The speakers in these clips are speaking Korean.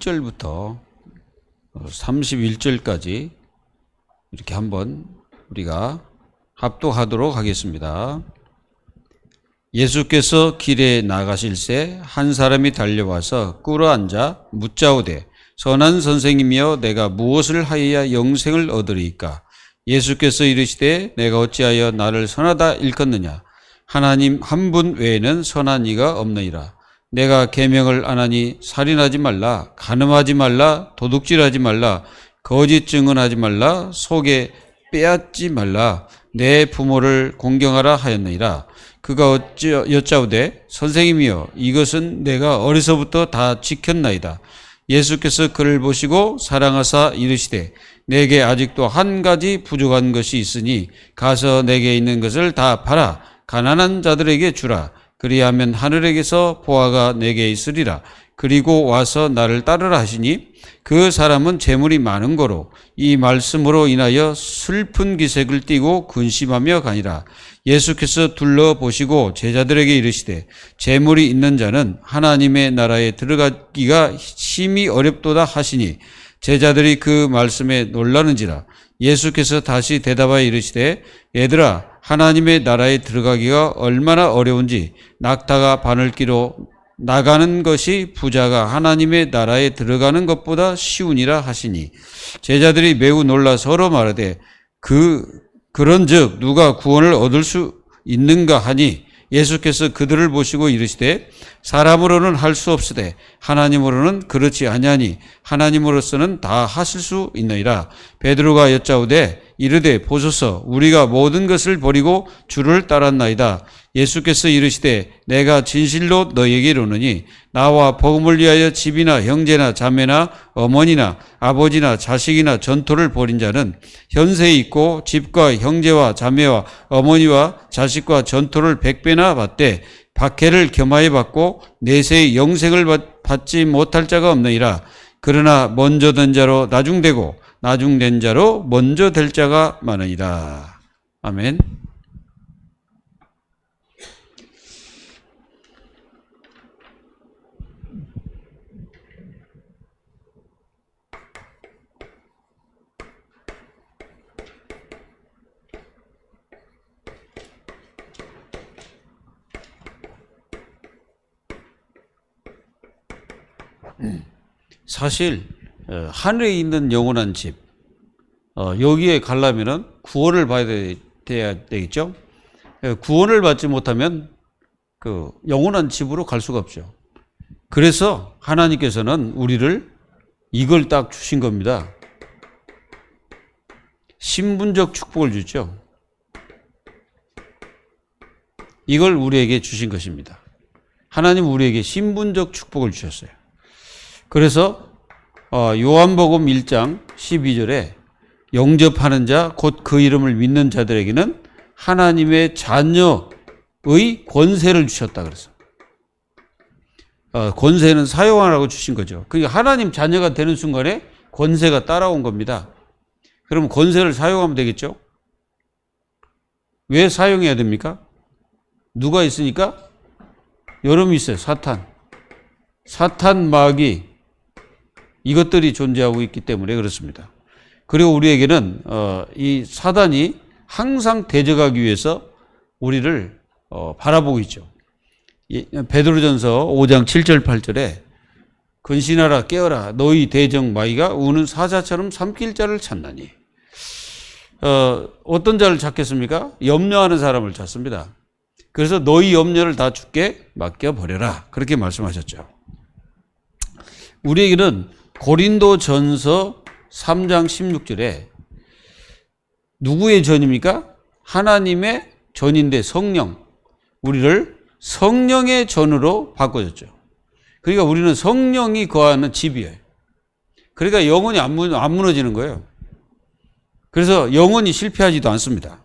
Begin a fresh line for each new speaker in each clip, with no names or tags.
1절부터 31절까지 이렇게 한번 우리가 합독하도록 하겠습니다. 예수께서 길에 나가실새 한 사람이 달려와서 꿇어앉아 묻자오되 선한 선생님이여 내가 무엇을 하여야 영생을 얻으리이까? 예수께서 이르시되 내가 어찌하여 나를 선하다 일컫느냐? 하나님 한 분 외에는 선한 이가 없느니라. 내가 계명을 안 하니 살인하지 말라, 간음하지 말라, 도둑질하지 말라, 거짓 증언하지 말라, 속에 빼앗지 말라, 내 부모를 공경하라 하였느니라. 그가 여짜오되 선생님이여 이것은 내가 어려서부터 다 지켰나이다. 예수께서 그를 보시고 사랑하사 이르시되 내게 아직도 한 가지 부족한 것이 있으니 가서 내게 있는 것을 다 팔아 가난한 자들에게 주라. 그리하면 하늘에게서 보화가 내게 있으리라. 그리고 와서 나를 따르라 하시니 그 사람은 재물이 많은 거로 이 말씀으로 인하여 슬픈 기색을 띠고 근심하며 가니라. 예수께서 둘러보시고 제자들에게 이르시되 재물이 있는 자는 하나님의 나라에 들어가기가 심히 어렵도다 하시니 제자들이 그 말씀에 놀라는지라. 예수께서 다시 대답하여 이르시되 얘들아 하나님의 나라에 들어가기가 얼마나 어려운지 낙타가 바늘기로 나가는 것이 부자가 하나님의 나라에 들어가는 것보다 쉬우니라 하시니 제자들이 매우 놀라 서로 말하되 그런즉 누가 구원을 얻을 수 있는가 하니 예수께서 그들을 보시고 이르시되 사람으로는 할 수 없으되 하나님으로는 그렇지 아니하니 하나님으로서는 다 하실 수 있느니라. 베드로가 여짜오되 이르되 보소서 우리가 모든 것을 버리고 주를 따랐나이다. 예수께서 이르시되 내가 진실로 너희에게 이르노니 나와 복음을 위하여 집이나 형제나 자매나 어머니나 아버지나 자식이나 전토를 벌인 자는 현세에 있고 집과 형제와 자매와 어머니와 자식과 전토를 100배나 받되 박해를 겸하여 받고 내세의 영생을 받지 못할 자가 없느니라. 그러나 먼저 된 자로 나중되고 나중된 자로 먼저 될 자가 많으니라. 아멘. 사실 하늘에 있는 영원한 집 여기에 가려면은 구원을 받아야 되겠죠. 구원을 받지 못하면 그 영원한 집으로 갈 수가 없죠. 그래서 하나님께서는 우리를 이걸 딱 주신 겁니다. 신분적 축복을 주죠. 이걸 우리에게 주신 것입니다. 하나님 우리에게 신분적 축복을 주셨어요. 그래서 요한복음 1장 12절에 영접하는 자 곧 그 이름을 믿는 자들에게는 하나님의 자녀의 권세를 주셨다 그래서 권세는 사용하라고 주신 거죠. 그러니까 하나님 자녀가 되는 순간에 권세가 따라온 겁니다. 그럼 권세를 사용하면 되겠죠? 왜 사용해야 됩니까? 누가 있으니까? 여러분이 있어요. 사탄 마귀 이것들이 존재하고 있기 때문에 그렇습니다. 그리고 우리에게는 이 사단이 항상 대적하기 위해서 우리를 바라보고 있죠. 베드로전서 5장 7절 8절에 근신하라 깨어라 너희 대적 마귀가 우는 사자처럼 삼킬 자를 찾나니 어떤 자를 찾겠습니까? 염려하는 사람을 찾습니다. 그래서 너희 염려를 다 주께 맡겨버려라 그렇게 말씀하셨죠. 우리에게는 고린도전서 3장 16절에 누구의 전입니까? 하나님의 전인데 성령, 우리를 성령의 전으로 바꿔줬죠. 그러니까 우리는 성령이 거하는 집이에요. 그러니까 영혼이 안 무너지는 거예요. 그래서 영혼이 실패하지도 않습니다.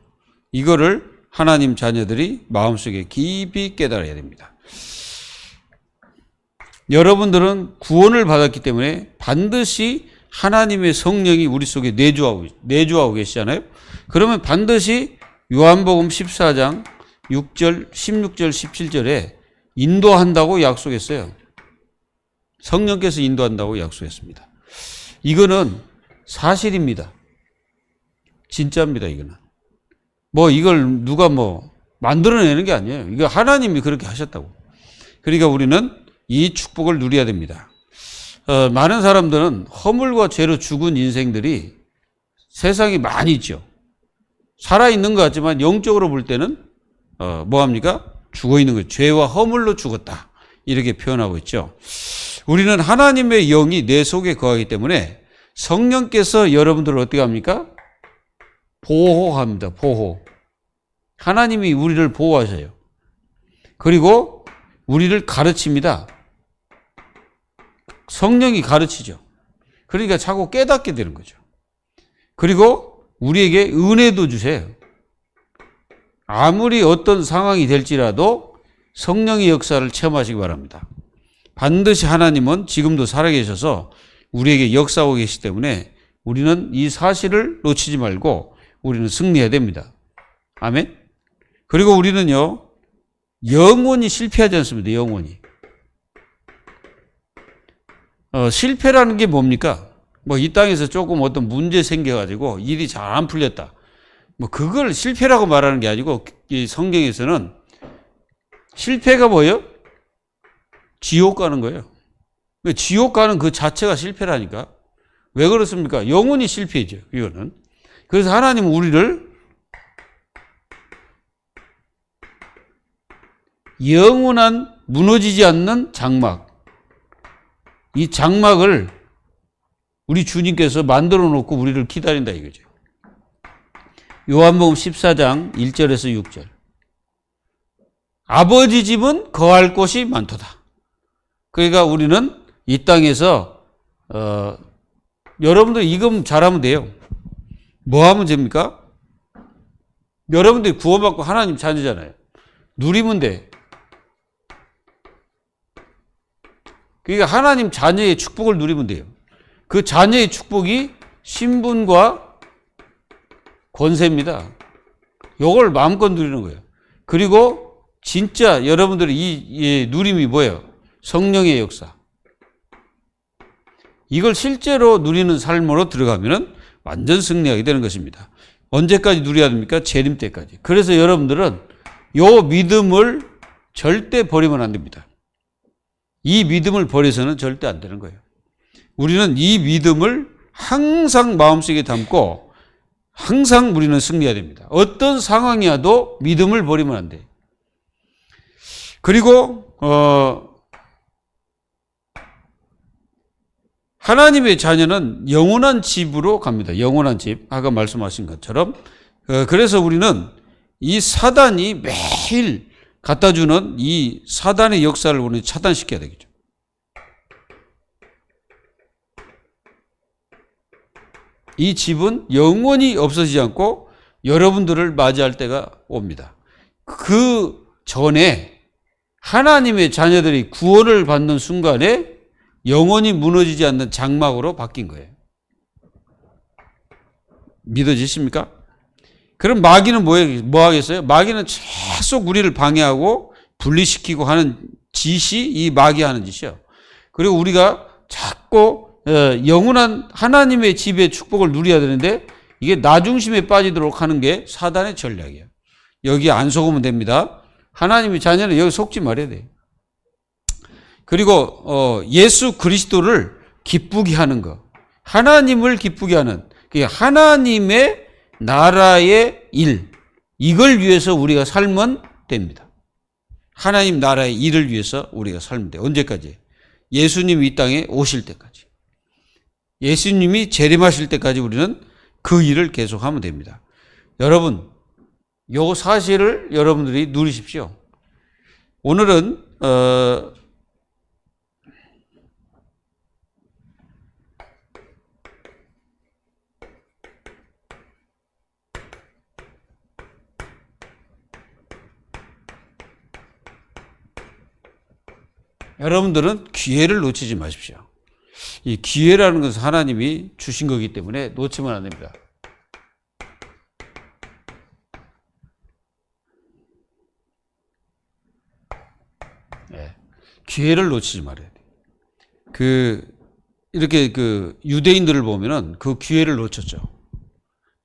이거를 하나님 자녀들이 마음속에 깊이 깨달아야 됩니다. 여러분들은 구원을 받았기 때문에 반드시 하나님의 성령이 우리 속에 내주하고 계시잖아요. 그러면 반드시 요한복음 14장 6절, 16절, 17절에 인도한다고 약속했어요. 성령께서 인도한다고 약속했습니다. 이거는 사실입니다. 진짜입니다. 이거는. 이걸 누가 만들어내는 게 아니에요. 이거 하나님이 그렇게 하셨다고. 그러니까 우리는 이 축복을 누려야 됩니다. 많은 사람들은 허물과 죄로 죽은 인생들이 세상에 많이 있죠. 살아있는 것 같지만 영적으로 볼 때는 뭐합니까? 죽어있는 거예요. 죄와 허물로 죽었다. 이렇게 표현하고 있죠. 우리는 하나님의 영이 내 속에 거하기 때문에 성령께서 여러분들을 어떻게 합니까? 보호합니다. 보호. 하나님이 우리를 보호하셔요. 그리고 우리를 가르칩니다. 성령이 가르치죠. 그러니까 자꾸 깨닫게 되는 거죠. 그리고 우리에게 은혜도 주세요. 아무리 어떤 상황이 될지라도 성령의 역사를 체험하시기 바랍니다. 반드시 하나님은 지금도 살아계셔서 우리에게 역사하고 계시기 때문에 우리는 이 사실을 놓치지 말고 우리는 승리해야 됩니다. 아멘. 그리고 우리는요, 영원히 실패하지 않습니다. 영원히. 실패라는 게 뭡니까? 이 땅에서 조금 어떤 문제 생겨가지고 일이 잘 안 풀렸다. 그걸 실패라고 말하는 게 아니고, 이 성경에서는 실패가 뭐예요? 지옥 가는 거예요. 지옥 가는 그 자체가 실패라니까. 왜 그렇습니까? 영원히 실패죠, 이거는. 그래서 하나님은 우리를 영원한 무너지지 않는 장막, 이 장막을 우리 주님께서 만들어 놓고 우리를 기다린다 이거죠. 요한복음 14장 1절에서 6절. 아버지 집은 거할 곳이 많도다. 그러니까 우리는 이 땅에서 여러분들 이거 잘하면 돼요. 뭐 하면 됩니까? 여러분들이 구원받고 하나님 자녀잖아요. 누리면 돼. 그러니까 하나님 자녀의 축복을 누리면 돼요. 그 자녀의 축복이 신분과 권세입니다. 이걸 마음껏 누리는 거예요. 그리고 진짜 여러분들이 이 누림이 뭐예요? 성령의 역사. 이걸 실제로 누리는 삶으로 들어가면은 완전 승리하게 되는 것입니다. 언제까지 누려야 됩니까? 재림 때까지. 그래서 여러분들은 이 믿음을 절대 버리면 안 됩니다. 이 믿음을 버려서는 절대 안 되는 거예요. 우리는 이 믿음을 항상 마음속에 담고 항상 우리는 승리해야 됩니다. 어떤 상황이어도 믿음을 버리면 안 돼요. 그리고 하나님의 자녀는 영원한 집으로 갑니다. 영원한 집. 아까 말씀하신 것처럼. 그래서 우리는 이 사단이 매일 갖다 주는 이 사단의 역사를 우리는 차단시켜야 되겠죠. 이 집은 영원히 없어지지 않고 여러분들을 맞이할 때가 옵니다. 그 전에 하나님의 자녀들이 구원을 받는 순간에 영원히 무너지지 않는 장막으로 바뀐 거예요. 믿어지십니까? 그럼 마귀는 뭐 하겠어요? 마귀는 계속 우리를 방해하고 분리시키고 하는 짓이 이 마귀 하는 짓이요. 그리고 우리가 자꾸 영원한 하나님의 집의 축복을 누려야 되는데 이게 나 중심에 빠지도록 하는 게 사단의 전략이에요. 여기 안 속으면 됩니다. 하나님의 자녀는 여기 속지 말아야 돼요. 그리고 예수 그리스도를 기쁘게 하는 것, 하나님을 기쁘게 하는, 하나님의 나라의 일, 이걸 위해서 우리가 살면 됩니다. 하나님 나라의 일을 위해서 우리가 살면 돼요. 언제까지? 예수님이 이 땅에 오실 때까지. 예수님이 재림하실 때까지 우리는 그 일을 계속하면 됩니다. 여러분, 요 사실을 여러분들이 누리십시오. 오늘은 여러분들은 기회를 놓치지 마십시오. 이 기회라는 것은 하나님이 주신 거기 때문에 놓치면 안 됩니다. 네. 기회를 놓치지 말아야 돼요. 이렇게 유대인들을 보면은 그 기회를 놓쳤죠.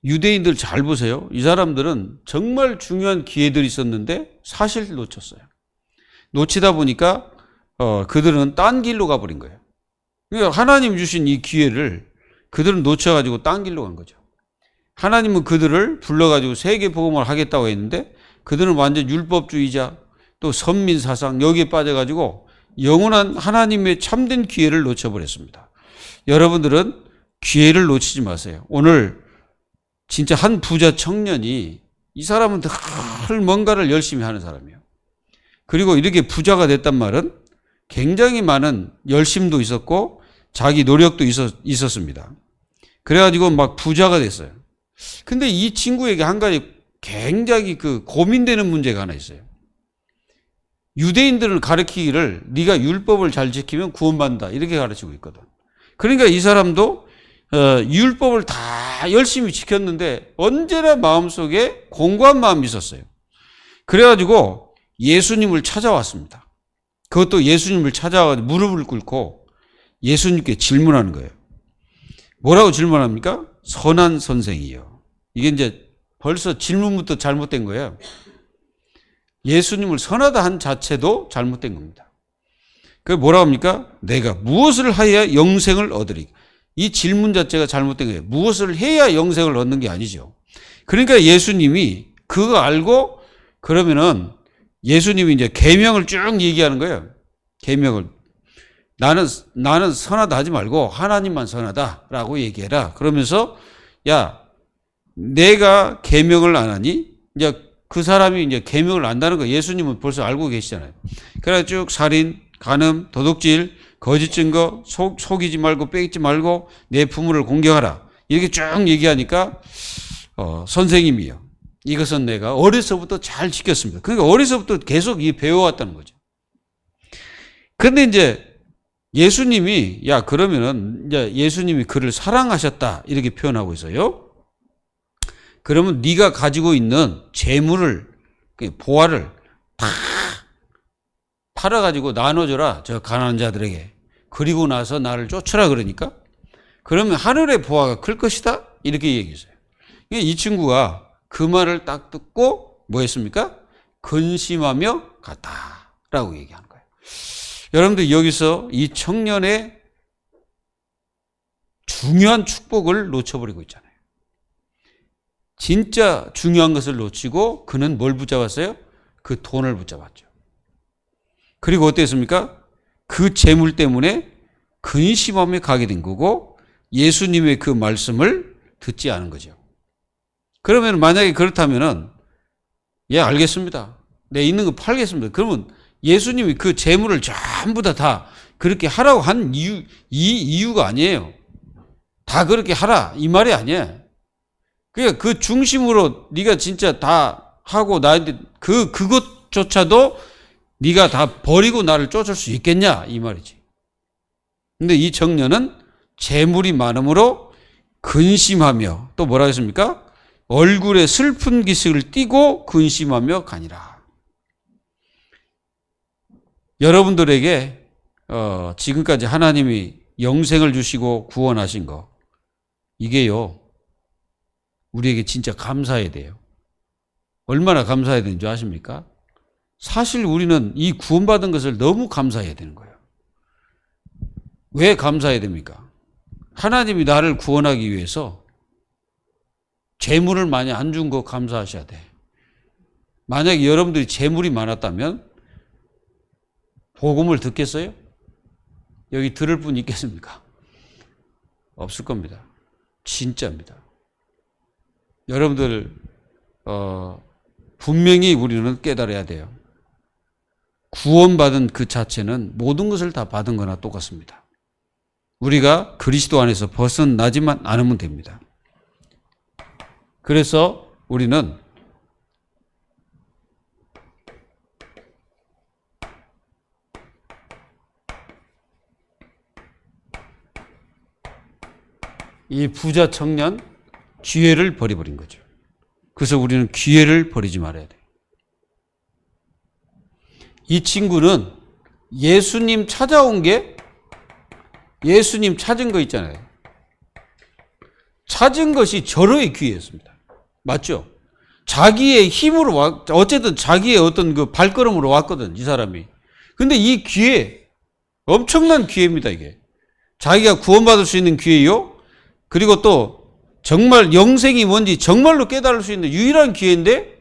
유대인들 잘 보세요. 이 사람들은 정말 중요한 기회들이 있었는데 사실 놓쳤어요. 놓치다 보니까 그들은 딴 길로 가버린 거예요. 그러니까 하나님 주신 이 기회를 그들은 놓쳐가지고 딴 길로 간 거죠. 하나님은 그들을 불러가지고 세계 복음을 하겠다고 했는데 그들은 완전 율법주의자 또 선민사상 여기에 빠져가지고 영원한 하나님의 참된 기회를 놓쳐버렸습니다. 여러분들은 기회를 놓치지 마세요. 오늘 진짜 한 부자 청년이 이 사람은 늘 뭔가를 열심히 하는 사람이에요. 그리고 이렇게 부자가 됐단 말은 굉장히 많은 열심도 있었고 자기 노력도 있었습니다. 그래가지고 막 부자가 됐어요. 근데 이 친구에게 한 가지 굉장히 고민되는 문제가 하나 있어요. 유대인들을 가르치기를 네가 율법을 잘 지키면 구원받는다 이렇게 가르치고 있거든. 그러니까 이 사람도 율법을 다 열심히 지켰는데 언제나 마음속에 공고한 마음이 있었어요. 그래가지고 예수님을 찾아왔습니다. 그것도 예수님을 찾아와 무릎을 꿇고 예수님께 질문하는 거예요. 뭐라고 질문합니까? 선한 선생이요. 이게 이제 벌써 질문부터 잘못된 거예요. 예수님을 선하다 한 자체도 잘못된 겁니다. 그게 뭐라고 합니까? 내가 무엇을 하여야 영생을 얻으리. 이 질문 자체가 잘못된 거예요. 무엇을 해야 영생을 얻는 게 아니죠. 그러니까 예수님이 그거 알고 그러면은 예수님이 이제 계명을 쭉 얘기하는 거예요. 계명을. 나는 선하다 하지 말고 하나님만 선하다라고 얘기해라. 그러면서 야, 내가 계명을 안 하니? 이제 그 사람이 이제 계명을 안다는 거 예수님은 벌써 알고 계시잖아요. 그래서 쭉 살인, 간음, 도둑질, 거짓 증거, 속이지 말고 빼앗지 말고 내 부모를 공경하라. 이렇게 쭉 얘기하니까 선생님이요. 이것은 내가 어려서부터 잘 지켰습니다. 그러니까 어려서부터 계속 배워왔다는 거죠. 그런데 이제 예수님이 그러면은 이제 예수님이 그를 사랑하셨다 이렇게 표현하고 있어요. 그러면 네가 가지고 있는 재물을 보화를 다 팔아가지고 나눠줘라 저 가난한 자들에게. 그리고 나서 나를 쫓으라 그러니까 그러면 하늘의 보화가 클 것이다 이렇게 얘기했어요. 이 친구가 그 말을 딱 듣고 뭐 했습니까? 근심하며 갔다라고 얘기하는 거예요. 여러분들 여기서 이 청년의 중요한 축복을 놓쳐버리고 있잖아요. 진짜 중요한 것을 놓치고 그는 뭘 붙잡았어요? 그 돈을 붙잡았죠. 그리고 어땠습니까? 그 재물 때문에 근심하며 가게 된 거고 예수님의 그 말씀을 듣지 않은 거죠. 그러면 만약에 그렇다면은 알겠습니다. 내 있는 거 팔겠습니다. 그러면 예수님이 그 재물을 전부 다 그렇게 하라고 한 이유가 아니에요. 다 그렇게 하라 이 말이 아니에요. 그러니까 그 중심으로 네가 진짜 다 하고 나한테 그것조차도 네가 다 버리고 나를 쫓을 수 있겠냐 이 말이지. 근데 이 청년은 재물이 많음으로 근심하며 또 뭐라 했습니까? 얼굴에 슬픈 기색을 띠고 근심하며 가니라. 여러분들에게 지금까지 하나님이 영생을 주시고 구원하신 거 이게요 우리에게 진짜 감사해야 돼요. 얼마나 감사해야 되는 줄 아십니까? 사실 우리는 이 구원받은 것을 너무 감사해야 되는 거예요. 왜 감사해야 됩니까? 하나님이 나를 구원하기 위해서 재물을 많이 안 준 거 감사하셔야 돼. 만약에 여러분들이 재물이 많았다면 복음을 듣겠어요? 여기 들을 분 있겠습니까? 없을 겁니다. 진짜입니다. 여러분들 분명히 우리는 깨달아야 돼요. 구원받은 그 자체는 모든 것을 다 받은 거나 똑같습니다. 우리가 그리스도 안에서 벗어나지만 않으면 됩니다. 그래서 우리는 이 부자 청년 기회를 버려버린 거죠. 그래서 우리는 기회를 버리지 말아야 돼요. 이 친구는 예수님 찾아온 게 예수님 찾은 거 있잖아요. 찾은 것이 절호의 기회였습니다. 맞죠? 자기의 힘으로 어쨌든 자기의 어떤 그 발걸음으로 왔거든, 이 사람이. 근데 이 기회, 엄청난 기회입니다, 이게. 자기가 구원받을 수 있는 기회요. 그리고 또 정말 영생이 뭔지 정말로 깨달을 수 있는 유일한 기회인데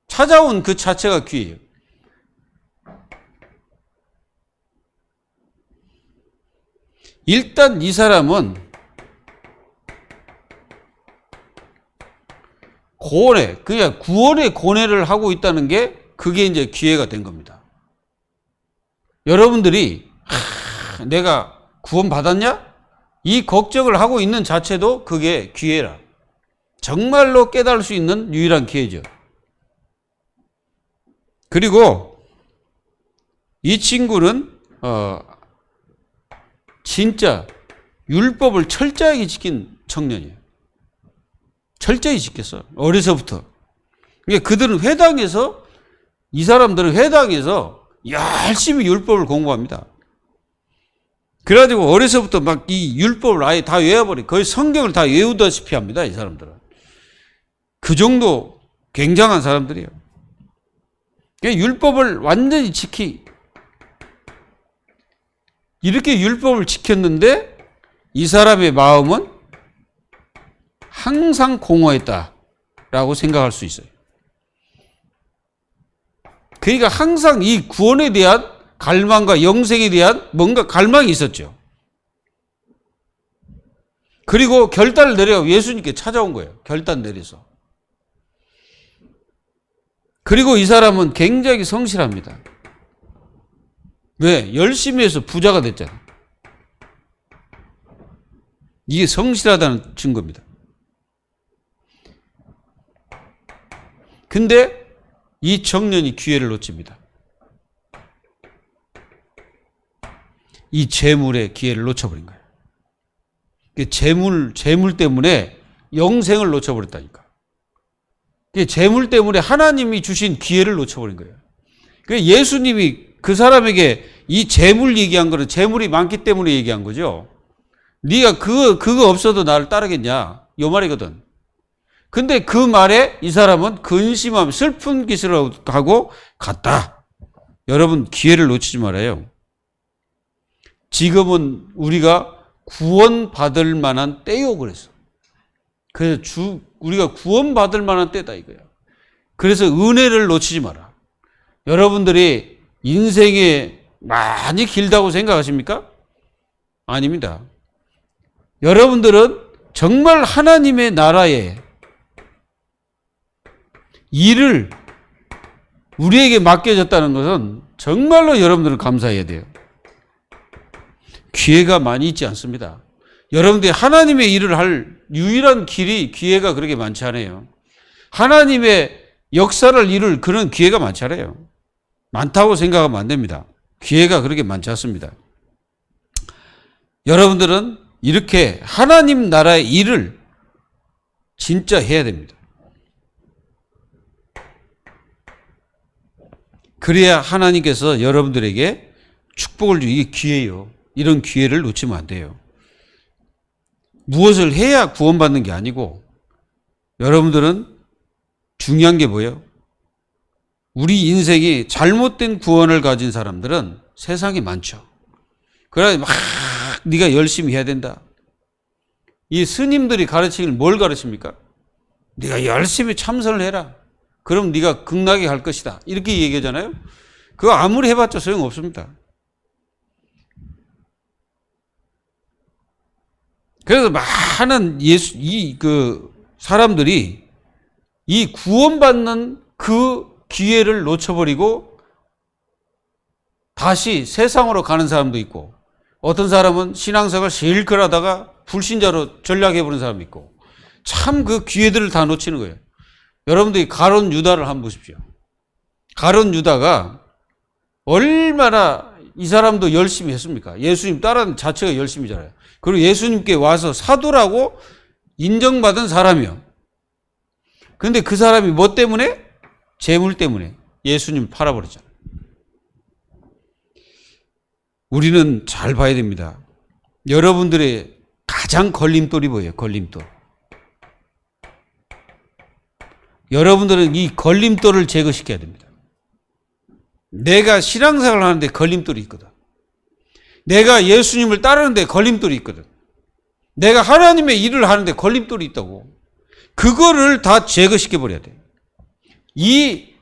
찾아온 그 자체가 기회예요. 일단 이 사람은 고뇌, 그냥 구원의 고뇌를 하고 있다는 게 그게 이제 기회가 된 겁니다. 여러분들이 내가 구원 받았냐? 이 걱정을 하고 있는 자체도 그게 기회라. 정말로 깨달을 수 있는 유일한 기회죠. 그리고 이 친구는 진짜 율법을 철저하게 지킨 청년이에요. 철저히 지켰어. 어려서부터. 그러니까 그들은 회당에서, 이 사람들은 회당에서 열심히 율법을 공부합니다. 그래가지고 어려서부터 막 이 율법을 아예 다 외워버려. 거의 성경을 다 외우다시피 합니다, 이 사람들은. 그 정도 굉장한 사람들이에요. 그러니까 율법을 완전히 이렇게 율법을 지켰는데 이 사람의 마음은 항상 공허했다라고 생각할 수 있어요. 그러니까 항상 이 구원에 대한 갈망과 영생에 대한 뭔가 갈망이 있었죠. 그리고 결단을 내려 예수님께 찾아온 거예요. 결단 내려서. 그리고 이 사람은 굉장히 성실합니다. 왜? 열심히 해서 부자가 됐잖아요. 이게 성실하다는 증거입니다. 근데 이 청년이 기회를 놓칩니다. 이 재물의 기회를 놓쳐버린 거예요. 재물 때문에 영생을 놓쳐버렸다니까. 재물 때문에 하나님이 주신 기회를 놓쳐버린 거예요. 예수님이 그 사람에게 이 재물 얘기한 거는 재물이 많기 때문에 얘기한 거죠. 네가 그거 없어도 나를 따르겠냐, 요 말이거든. 근데 그 말에 이 사람은 근심하며 슬픈 기술을 하고 갔다. 여러분, 기회를 놓치지 말아요. 지금은 우리가 구원받을 만한 때요, 그래서. 그래서 우리가 구원받을 만한 때다, 이거야. 그래서 은혜를 놓치지 마라. 여러분들이 인생에 많이 길다고 생각하십니까? 아닙니다. 여러분들은 정말 하나님의 나라에 일을 우리에게 맡겨졌다는 것은 정말로 여러분들은 감사해야 돼요. 기회가 많이 있지 않습니다. 여러분들이 하나님의 일을 할 유일한 기회가 그렇게 많지 않아요. 하나님의 역사를 이룰 그런 기회가 많지 않아요. 많다고 생각하면 안 됩니다. 기회가 그렇게 많지 않습니다. 여러분들은 이렇게 하나님 나라의 일을 진짜 해야 됩니다. 그래야 하나님께서 여러분들에게 축복을 주기, 이게 기회예요. 이런 기회를 놓치면 안 돼요. 무엇을 해야 구원받는 게 아니고, 여러분들은 중요한 게 뭐예요? 우리 인생이 잘못된 구원을 가진 사람들은 세상에 많죠. 그래야 막 네가 열심히 해야 된다. 이 스님들이 가르치기를 뭘 가르칩니까? 네가 열심히 참선을 해라. 그럼 네가 극락에 갈 것이다. 이렇게 얘기하잖아요. 그거 아무리 해봤자 소용없습니다. 그래서 많은 사람들이 이 구원받는 그 기회를 놓쳐버리고 다시 세상으로 가는 사람도 있고, 어떤 사람은 신앙생활 실컷 하다가 불신자로 전락해버린 사람도 있고, 참 그 기회들을 다 놓치는 거예요. 여러분들이 가룟 유다를 한번 보십시오. 가룟 유다가 얼마나 이 사람도 열심히 했습니까? 예수님 따르는 자체가 열심히잖아요. 그리고 예수님께 와서 사도라고 인정받은 사람이요. 근데 그 사람이 뭐 때문에? 재물 때문에 예수님 팔아버렸잖아요. 우리는 잘 봐야 됩니다. 여러분들의 가장 걸림돌이 뭐예요? 걸림돌. 여러분들은 이 걸림돌을 제거시켜야 됩니다. 내가 신앙생활을 하는데 걸림돌이 있거든. 내가 예수님을 따르는데 걸림돌이 있거든. 내가 하나님의 일을 하는데 걸림돌이 있다고. 그거를 다 제거시켜버려야 돼. 이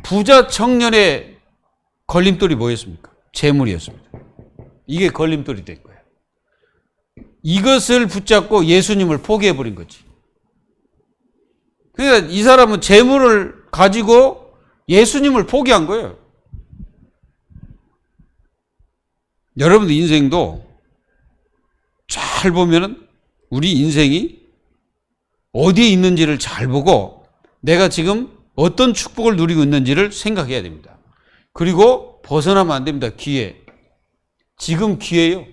부자 청년의 걸림돌이 뭐였습니까? 재물이었습니다. 이게 걸림돌이 된 거예요. 이것을 붙잡고 예수님을 포기해버린 거지. 그러니까 이 사람은 재물을 가지고 예수님을 포기한 거예요. 여러분들 인생도 잘 보면은 우리 인생이 어디에 있는지를 잘 보고 내가 지금 어떤 축복을 누리고 있는지를 생각해야 됩니다. 그리고 벗어나면 안 됩니다. 기회. 지금 기회예요.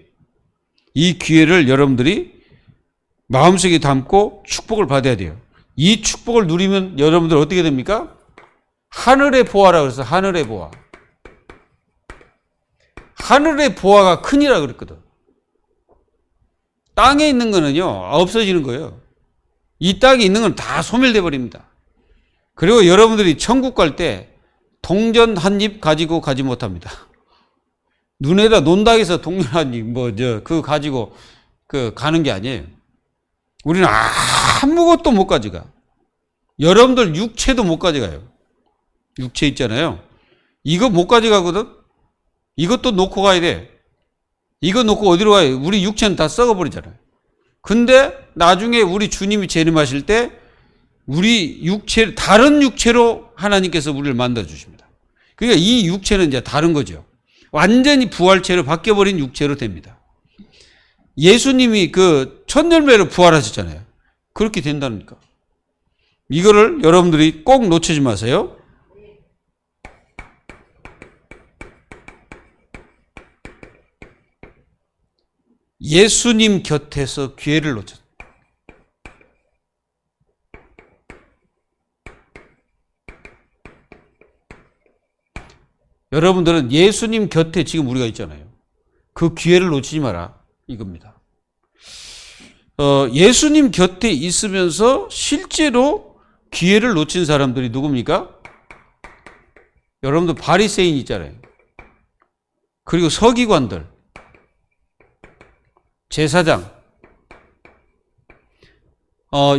이 기회를 여러분들이 마음속에 담고 축복을 받아야 돼요. 이 축복을 누리면 여러분들 어떻게 됩니까? 하늘의 보화라고 그래서 하늘의 보화. 하늘의 보화가 큰이라 그랬거든. 땅에 있는 거는요, 없어지는 거예요. 이 땅에 있는 건 다 소멸돼 버립니다. 그리고 여러분들이 천국 갈 때 동전 한 입 가지고 가지 못합니다. 눈에다 논다 해서 동전 한 입, 그거 가지고 가는 게 아니에요. 우리는 아무것도 못 가져가. 여러분들 육체도 못 가져가요. 육체 있잖아요. 이거 못 가져가거든? 이것도 놓고 가야 돼. 이거 놓고 어디로 가요? 우리 육체는 다 썩어버리잖아요. 근데 나중에 우리 주님이 재림하실 때 우리 육체, 다른 육체로 하나님께서 우리를 만들어주십니다. 그러니까 이 육체는 이제 다른 거죠. 완전히 부활체로 바뀌어버린 육체로 됩니다. 예수님이 첫 열매로 부활하셨잖아요. 그렇게 된다니까. 이거를 여러분들이 꼭 놓치지 마세요. 예수님 곁에서 기회를 놓쳤어요. 여러분들은 예수님 곁에 지금 우리가 있잖아요. 그 기회를 놓치지 마라. 이겁니다. 예수님 곁에 있으면서 실제로 기회를 놓친 사람들이 누굽니까? 여러분들 바리새인 있잖아요. 그리고 서기관들, 제사장.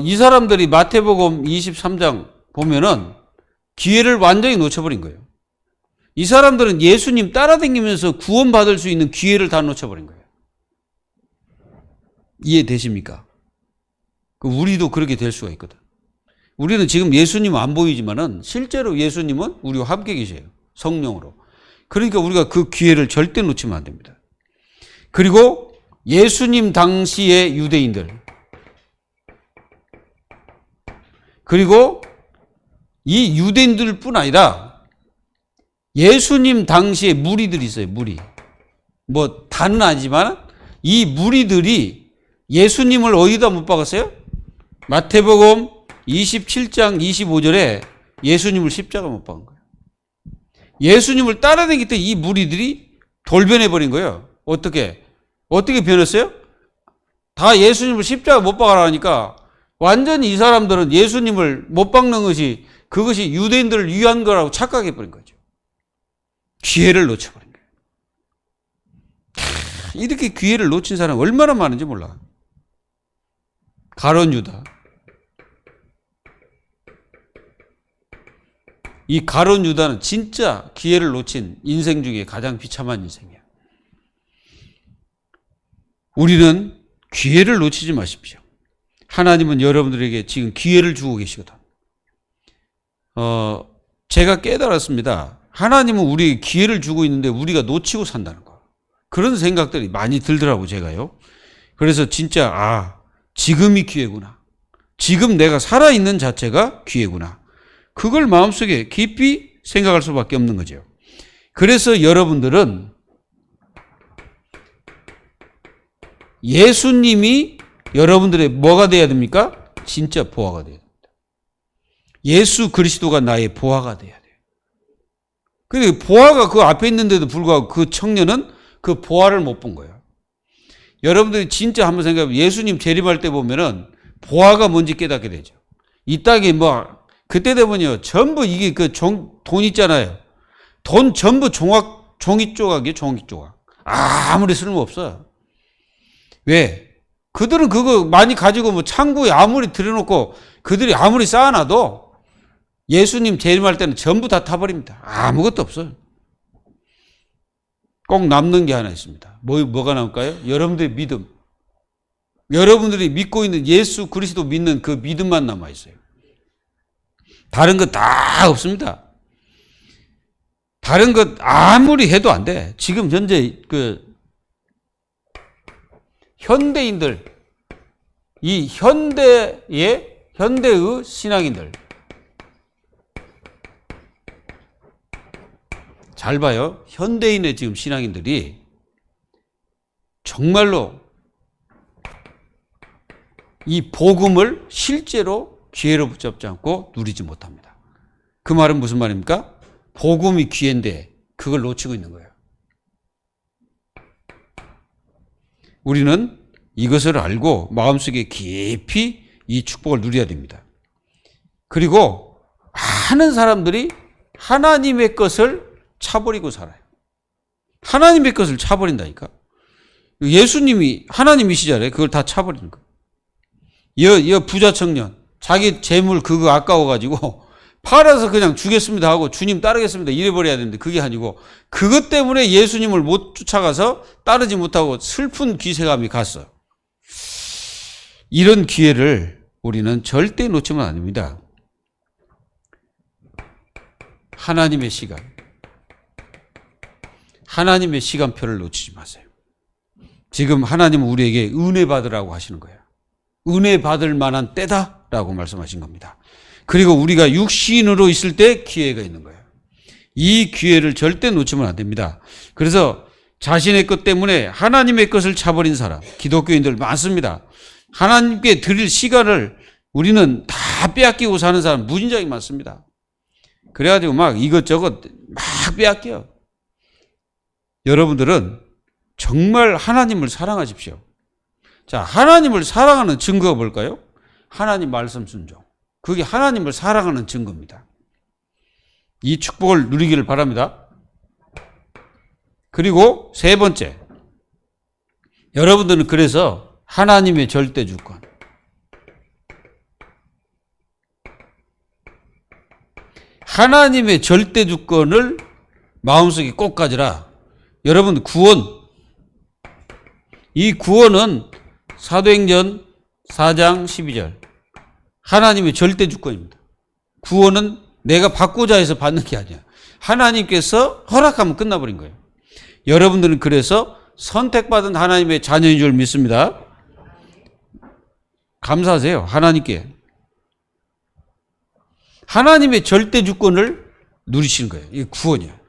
이 사람들이 마태복음 23장 보면은 기회를 완전히 놓쳐버린 거예요. 이 사람들은 예수님 따라다니면서 구원받을 수 있는 기회를 다 놓쳐버린 거예요. 이해되십니까? 우리도 그렇게 될 수가 있거든. 우리는 지금 예수님은 안 보이지만은 실제로 예수님은 우리와 함께 계세요. 성령으로. 그러니까 우리가 그 기회를 절대 놓치면 안 됩니다. 그리고 예수님 당시의 유대인들, 그리고 이 유대인들뿐 아니라 예수님 당시에 무리들이 있어요. 무리. 다는 아니지만 이 무리들이 예수님을 어디다 못 박았어요? 마태복음 27장 25절에 예수님을 십자가 못 박은 거예요. 예수님을 따라다니기 때문에 이 무리들이 돌변해버린 거예요. 어떻게 변했어요? 다 예수님을 십자가 못 박아라니까 완전히 이 사람들은 예수님을 못 박는 그것이 유대인들을 위한 거라고 착각해버린 거죠. 기회를 놓쳐버린 거예요. 이렇게 기회를 놓친 사람 얼마나 많은지 몰라. 가룟 유다. 이 가룟 유다는 진짜 기회를 놓친 인생 중에 가장 비참한 인생이야. 우리는 기회를 놓치지 마십시오. 하나님은 여러분들에게 지금 기회를 주고 계시거든. 제가 깨달았습니다. 하나님은 우리에게 기회를 주고 있는데 우리가 놓치고 산다는 거. 그런 생각들이 많이 들더라고, 제가요. 그래서 진짜, 지금이 기회구나. 지금 내가 살아있는 자체가 기회구나. 그걸 마음속에 깊이 생각할 수밖에 없는 거죠. 그래서 여러분들은 예수님이 여러분들의 뭐가 돼야 됩니까? 진짜 보화가 돼야 됩니다. 예수 그리스도가 나의 보화가 돼야 돼요. 근데 보화가 그 앞에 있는데도 불구하고 그 청년은 그 보화를 못 본 거예요. 여러분들이 진짜 한번 생각해보면 예수님 재림할 때 보면은 보화가 뭔지 깨닫게 되죠. 이 땅에 그때 되면요. 전부 이게 돈 있잖아요. 돈 전부 종이 조각이에요. 종이 조각. 아무리 쓸모없어요. 왜? 그들은 그거 많이 가지고 창고에 아무리 들여놓고 그들이 아무리 쌓아놔도 예수님 재림할 때는 전부 다 타버립니다. 아무것도 없어요. 꼭 남는 게 하나 있습니다. 뭐가 남을까요? 여러분들의 믿음. 여러분들이 믿고 있는 예수 그리스도 믿는 그 믿음만 남아있어요. 다른 거 다 없습니다. 다른 것 아무리 해도 안 돼. 지금 현재 현대인들, 이 현대의 신앙인들. 잘 봐요. 현대인의 지금 신앙인들이 정말로 이 복음을 실제로 기회로 붙잡지 않고 누리지 못합니다. 그 말은 무슨 말입니까? 복음이 기회인데 그걸 놓치고 있는 거예요. 우리는 이것을 알고 마음속에 깊이 이 축복을 누려야 됩니다. 그리고 많은 사람들이 하나님의 것을 차버리고 살아요. 하나님의 것을 차버린다니까. 예수님이 하나님이시잖아요. 그걸 다 차버리는 거예요. 이 부자 청년 자기 재물 그거 아까워가지고 팔아서 그냥 주겠습니다 하고 주님 따르겠습니다 이래버려야 되는데 그게 아니고 그것 때문에 예수님을 못 쫓아가서 따르지 못하고 슬픈 기세감이 갔어요. 이런 기회를 우리는 절대 놓치면 안 됩니다. 하나님의 시간, 하나님의 시간표를 놓치지 마세요. 지금 하나님은 우리에게 은혜 받으라고 하시는 거예요. 은혜 받을 만한 때다라고 말씀하신 겁니다. 그리고 우리가 육신으로 있을 때 기회가 있는 거예요. 이 기회를 절대 놓치면 안 됩니다. 그래서 자신의 것 때문에 하나님의 것을 차버린 사람, 기독교인들 많습니다. 하나님께 드릴 시간을 우리는 다 빼앗기고 사는 사람 무진장이 많습니다. 그래가지고 막 이것저것 막 빼앗겨요. 여러분들은 정말 하나님을 사랑하십시오. 자, 하나님을 사랑하는 증거가 뭘까요? 하나님 말씀 순종. 그게 하나님을 사랑하는 증거입니다. 이 축복을 누리기를 바랍니다. 그리고 세 번째, 여러분들은 그래서 하나님의 절대 주권, 하나님의 절대 주권을 마음속에 꼭 가지라. 여러분 구원, 이 구원은 사도행전 4장 12절 하나님의 절대 주권입니다. 구원은 내가 받고자 해서 받는 게 아니야. 하나님께서 허락하면 끝나버린 거예요. 여러분들은 그래서 선택받은 하나님의 자녀인 줄 믿습니다. 감사하세요. 하나님께. 하나님의 절대 주권을 누리시는 거예요. 이게 구원이에요.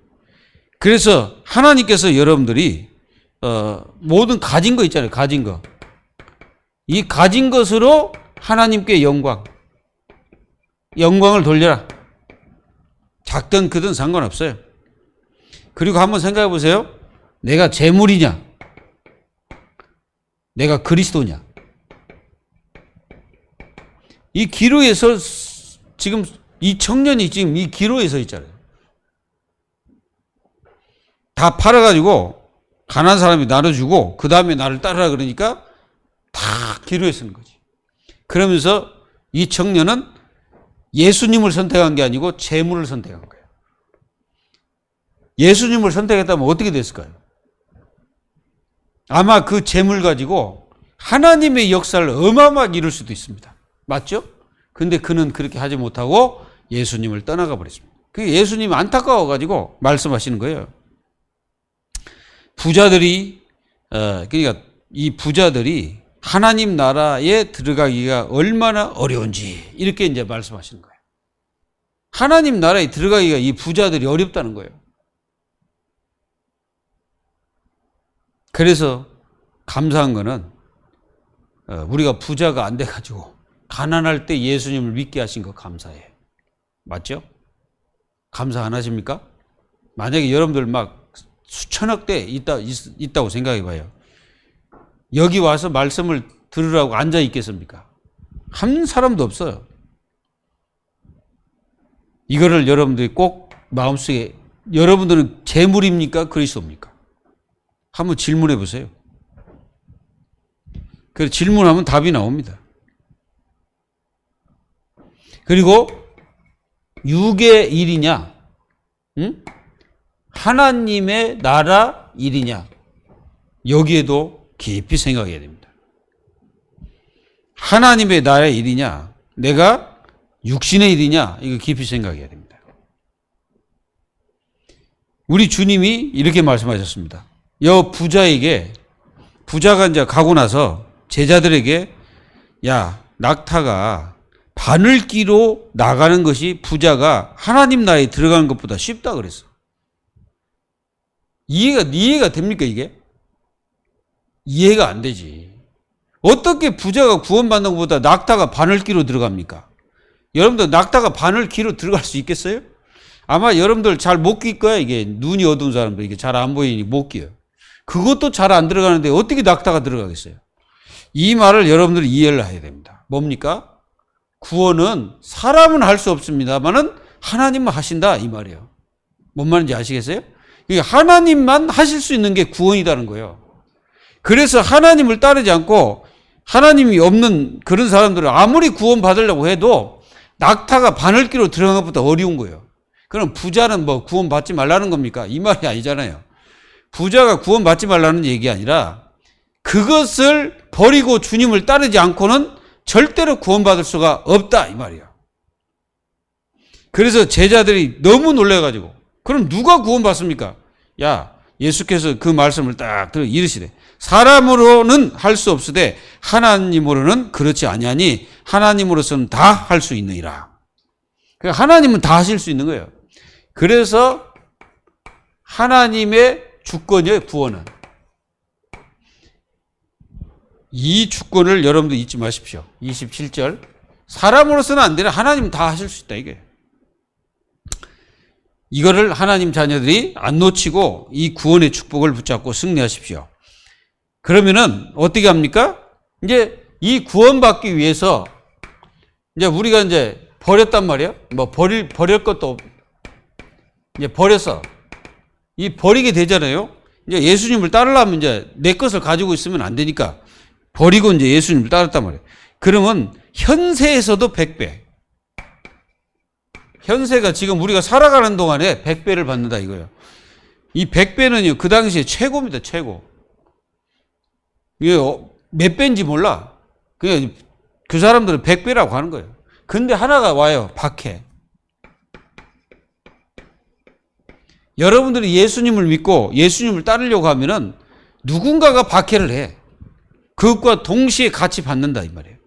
그래서 하나님께서 여러분들이 모든 가진 거 있잖아요. 가진 거. 이 가진 것으로 하나님께 영광을 돌려라. 작든 크든 상관없어요. 그리고 한번 생각해 보세요. 내가 재물이냐? 내가 그리스도냐? 이 기로에 지금 이 청년이 지금 이 기로에 서 있잖아요. 다 팔아가지고 가난한 사람이 나눠주고 그 다음에 나를 따르라 그러니까 다 기로에 서는 거지. 그러면서 이 청년은 예수님을 선택한 게 아니고 재물을 선택한 거예요. 예수님을 선택했다면 어떻게 됐을까요? 아마 그 재물 가지고 하나님의 역사를 어마어마하게 이룰 수도 있습니다. 맞죠? 근데 그는 그렇게 하지 못하고 예수님을 떠나가 버렸습니다. 그게 예수님 안타까워가지고 말씀하시는 거예요. 부자들이, 그러니까 이 부자들이 하나님 나라에 들어가기가 얼마나 어려운지 이렇게 이제 말씀하시는 거예요. 하나님 나라에 들어가기가 이 부자들이 어렵다는 거예요. 그래서 감사한 거는 우리가 부자가 안 돼가지고 가난할 때 예수님을 믿게 하신 거 감사해. 맞죠? 감사 안 하십니까? 만약에 여러분들 막 수천억 대 있다고 생각해 봐요. 여기 와서 말씀을 들으라고 앉아 있겠습니까? 한 사람도 없어요. 이거를 여러분들이 꼭 마음속에, 여러분들은 재물입니까? 그리스도입니까? 한번 질문해 보세요. 그래서 질문하면 답이 나옵니다. 그리고 육의 일이냐, 응? 하나님의 나라 일이냐, 여기에도 깊이 생각해야 됩니다. 하나님의 나라의 일이냐, 내가 육신의 일이냐, 이거 깊이 생각해야 됩니다. 우리 주님이 이렇게 말씀하셨습니다. 여 부자에게, 부자가 이제 가고 나서 제자들에게, 야, 낙타가 바늘기로 나가는 것이 부자가 하나님 나라에 들어가는 것보다 쉽다 그랬어. 이해가 됩니까, 이게? 이해가 안 되지. 어떻게 부자가 구원받는 것보다 낙타가 바늘기로 들어갑니까? 여러분들 낙타가 바늘기로 들어갈 수 있겠어요? 아마 여러분들 잘 못 낄 거야. 이게 눈이 어두운 사람들, 이게 잘 안 보이니 못 끼요. 그것도 잘 안 들어가는데 어떻게 낙타가 들어가겠어요? 이 말을 여러분들이 이해를 해야 됩니다. 뭡니까? 구원은 사람은 할 수 없습니다만은 하나님만 하신다, 이 말이에요. 뭔 말인지 아시겠어요? 하나님만 하실 수 있는 게 구원이라는 거예요. 그래서 하나님을 따르지 않고 하나님이 없는 그런 사람들은 아무리 구원 받으려고 해도 낙타가 바늘기로 들어가는 것보다 어려운 거예요. 그럼 부자는 뭐 구원 받지 말라는 겁니까? 이 말이 아니잖아요. 부자가 구원 받지 말라는 얘기 아니라 그것을 버리고 주님을 따르지 않고는 절대로 구원 받을 수가 없다, 이 말이에요. 그래서 제자들이 너무 놀래가지고, 그럼 누가 구원 받습니까? 야, 예수께서 그 말씀을 딱 들어 이르시되, 사람으로는 할 수 없으되 하나님으로는 그렇지 아니하니 하나님으로서는 다 할 수 있느니라. 그러니까 하나님은 다 하실 수 있는 거예요. 그래서 하나님의 주권이에요, 구원은. 이 주권을 여러분도 잊지 마십시오. 27절. 사람으로서는 안 되나 하나님은 다 하실 수 있다, 이게. 이거를 하나님 자녀들이 안 놓치고 이 구원의 축복을 붙잡고 승리하십시오. 그러면은 어떻게 합니까? 이제 이 구원받기 위해서 이제 우리가 이제 버렸단 말이에요. 뭐 버릴 것도 이제 버려서 이 버리게 되잖아요. 이제 예수님을 따르려면 이제 내 것을 가지고 있으면 안 되니까 버리고 이제 예수님을 따랐단 말이에요. 그러면 현세에서도 100배. 현세가 지금 우리가 살아가는 동안에 100배를 받는다 이거예요. 이 100배는요, 그 당시에 최고입니다, 최고. 이게 몇 배인지 몰라. 그냥 그 사람들은 100배라고 하는 거예요. 근데 하나가 와요, 박해. 여러분들이 예수님을 믿고 예수님을 따르려고 하면은 누군가가 박해를 해. 그것과 동시에 같이 받는다 이 말이에요.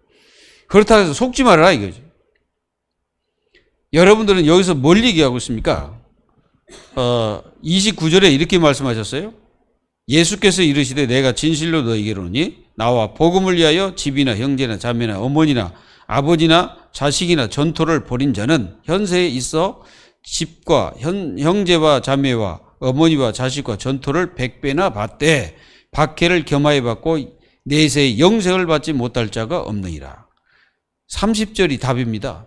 그렇다고 해서 속지 말아라 이거죠. 여러분들은 여기서 뭘 얘기하고 있습니까? 29절에 이렇게 말씀하셨어요. 예수께서 이르시되 내가 진실로 너희에게로니 나와 복음을 위하여 집이나 형제나 자매나 어머니나 아버지나 자식이나 전토를 벌인 자는 현세에 있어 집과 형제와 자매와 어머니와 자식과 전토를 100배나 받되 박해를 겸하여 받고 내세의 영생을 받지 못할 자가 없느니라. 30절이 답입니다.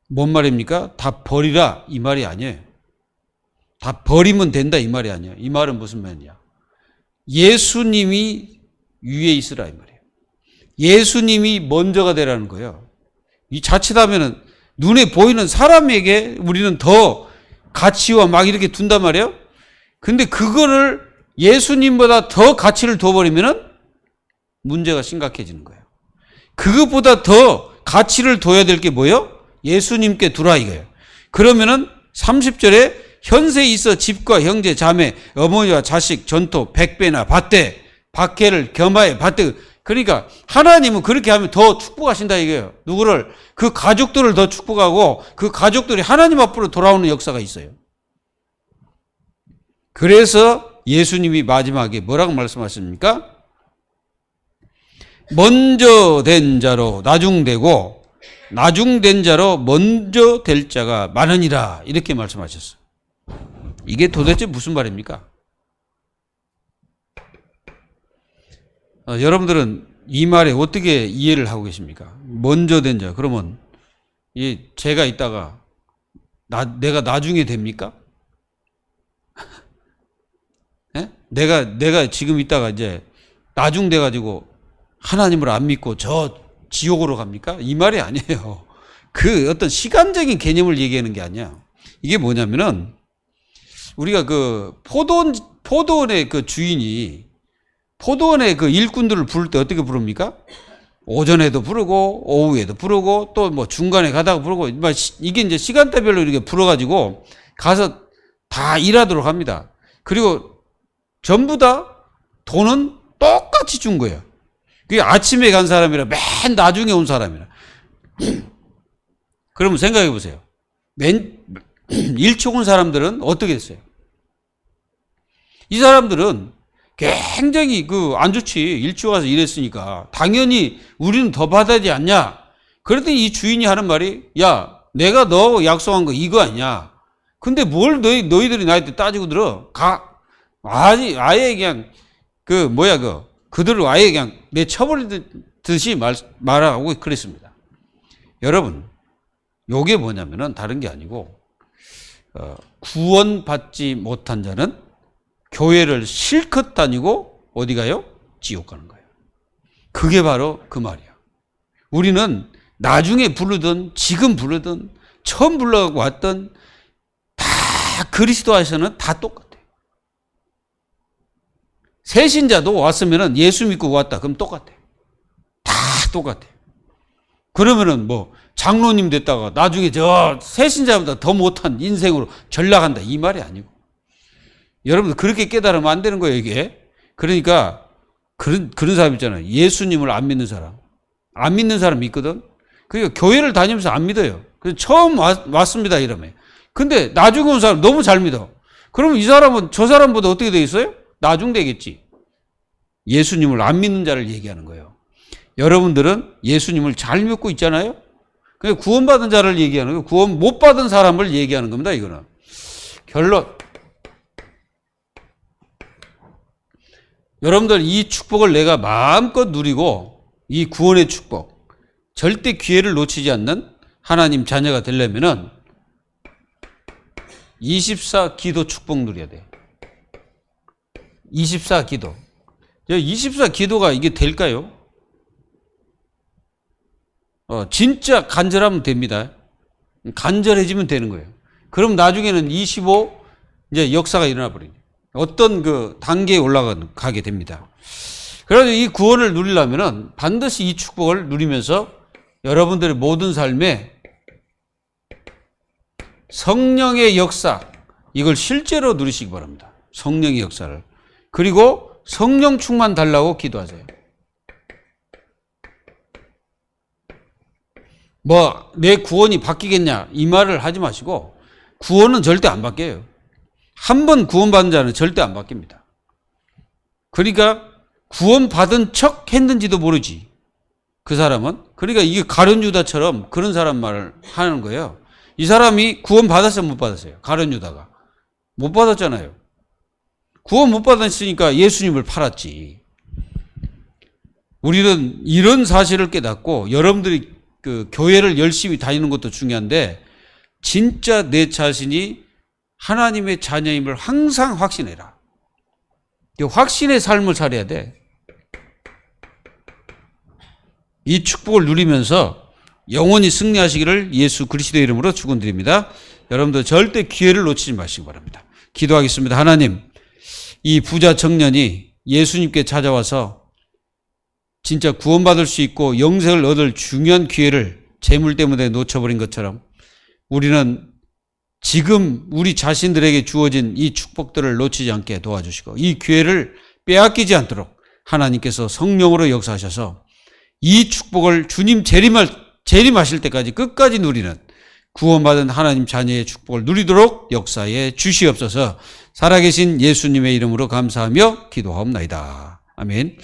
뭔 말입니까? 다 버리라 이 말이 아니에요. 다 버리면 된다 이 말이 아니에요. 이 말은 무슨 말이냐? 예수님이 위에 있으라 이 말이에요. 예수님이 먼저가 되라는 거예요. 이 자칫하면은 눈에 보이는 사람에게 우리는 더 가치와 막 이렇게 둔단 말이에요. 근데 그거를 예수님보다 더 가치를 둬버리면은 문제가 심각해지는 거예요. 그것보다 더 가치를 둬야 될 게 뭐예요? 예수님께 두라 이거예요. 그러면은 30절에 현세에 있어 집과 형제, 자매, 어머니와 자식, 전토 100배나 받되 박해를 겸하여 받되. 그러니까 하나님은 그렇게 하면 더 축복하신다 이거예요. 누구를? 그 가족들을 더 축복하고 그 가족들이 하나님 앞으로 돌아오는 역사가 있어요. 그래서 예수님이 마지막에 뭐라고 말씀하십니까? 먼저 된 자로 나중되고 나중된 자로 먼저 될 자가 많으니라 이렇게 말씀하셨어요. 이게 도대체 무슨 말입니까? 여러분들은 이 말에 어떻게 이해를 하고 계십니까? 먼저 된 자. 그러면 제가 있다가 내가 나중에 됩니까? 예? 내가 지금 있다가 이제 나중 돼가지고 하나님을 안 믿고 저 지옥으로 갑니까? 이 말이 아니에요. 그 어떤 시간적인 개념을 얘기하는 게 아니야. 이게 뭐냐면은 우리가 그 포도원의 그 주인이 포도원의 그 일꾼들을 부를 때 어떻게 부릅니까? 오전에도 부르고 오후에도 부르고 또 뭐 중간에 가다가 부르고 이게 이제 시간대별로 이렇게 불러가지고 가서 다 일하도록 합니다. 그리고 전부 다 돈은 똑같이 준 거예요. 그게 아침에 간 사람이라 맨 나중에 온 사람이라. 그러면 생각해 보세요. 일찍 온 사람들은 어떻게 됐어요? 이 사람들은 굉장히 안 좋지. 일찍 와서 일했으니까. 당연히 우리는 더 받아야 되지 않냐? 그랬더니 이 주인이 하는 말이, 야, 내가 너 약속한 거 이거 아니야. 근데 뭘 너희들이 나한테 따지고 들어? 아예 그냥, 그들을 아예 그냥 내쳐버리듯이 말하고 그랬습니다. 여러분, 요게 뭐냐면은 다른 게 아니고, 구원받지 못한 자는 교회를 실컷 다니고 어디 가요? 지옥 가는 거예요. 그게 바로 그 말이야. 우리는 나중에 부르든 지금 부르든 처음 불러가고 왔던 다 그리스도에서는 다 똑같아요. 새신자도 왔으면 예수 믿고 왔다. 그럼 똑같아요. 다 똑같아요. 그러면은 장로님 됐다가 나중에 저 새신자보다 더 못한 인생으로 전락한다. 이 말이 아니고. 여러분들 그렇게 깨달으면 안 되는 거예요, 이게. 그러니까 그런 사람 있잖아요. 예수님을 안 믿는 사람. 안 믿는 사람 있거든. 그러니까 교회를 다니면서 안 믿어요. 그래서 처음 왔습니다, 이러면. 근데 나중에 온 사람 너무 잘 믿어. 그러면 이 사람은 저 사람보다 어떻게 돼 있어요? 나중 되겠지. 예수님을 안 믿는 자를 얘기하는 거예요. 여러분들은 예수님을 잘 믿고 있잖아요. 그냥 구원받은 자를 얘기하는 거예요. 구원 못 받은 사람을 얘기하는 겁니다, 이거는. 결론. 여러분들 이 축복을 내가 마음껏 누리고 이 구원의 축복, 절대 기회를 놓치지 않는 하나님 자녀가 되려면은 24 기도 축복 누려야 돼. 24 기도. 24 기도가 이게 될까요? 진짜 간절하면 됩니다. 간절해지면 되는 거예요. 그럼 나중에는 25 이제 역사가 일어나 버리죠. 어떤 그 단계에 올라가게 됩니다. 그래서 이 구원을 누리려면은 반드시 이 축복을 누리면서 여러분들의 모든 삶에 성령의 역사, 이걸 실제로 누리시기 바랍니다. 성령의 역사를. 그리고 성령 충만 달라고 기도하세요. 내 구원이 바뀌겠냐 이 말을 하지 마시고 구원은 절대 안 바뀌어요. 한 번 구원받은 자는 절대 안 바뀝니다. 그러니까 구원받은 척 했는지도 모르지. 그 사람은. 그러니까 이게 가룟 유다처럼 그런 사람 말을 하는 거예요. 이 사람이 구원 받았어요, 못 받았어요? 가룟 유다가 못 받았잖아요. 구원 못 받았으니까 예수님을 팔았지. 우리는 이런 사실을 깨닫고 여러분들이 그 교회를 열심히 다니는 것도 중요한데 진짜 내 자신이 하나님의 자녀임을 항상 확신해라. 확신의 삶을 살아야 돼. 이 축복을 누리면서 영원히 승리하시기를 예수 그리스도의 이름으로 축원드립니다. 여러분들 절대 기회를 놓치지 마시기 바랍니다. 기도하겠습니다. 하나님, 이 부자 청년이 예수님께 찾아와서 진짜 구원받을 수 있고 영생을 얻을 중요한 기회를 재물 때문에 놓쳐버린 것처럼 우리는 지금 우리 자신들에게 주어진 이 축복들을 놓치지 않게 도와주시고 이 기회를 빼앗기지 않도록 하나님께서 성령으로 역사하셔서 이 축복을 주님 재림하실 때까지 끝까지 누리는 구원받은 하나님 자녀의 축복을 누리도록 역사에 주시옵소서. 살아계신 예수님의 이름으로 감사하며 기도하옵나이다. 아멘.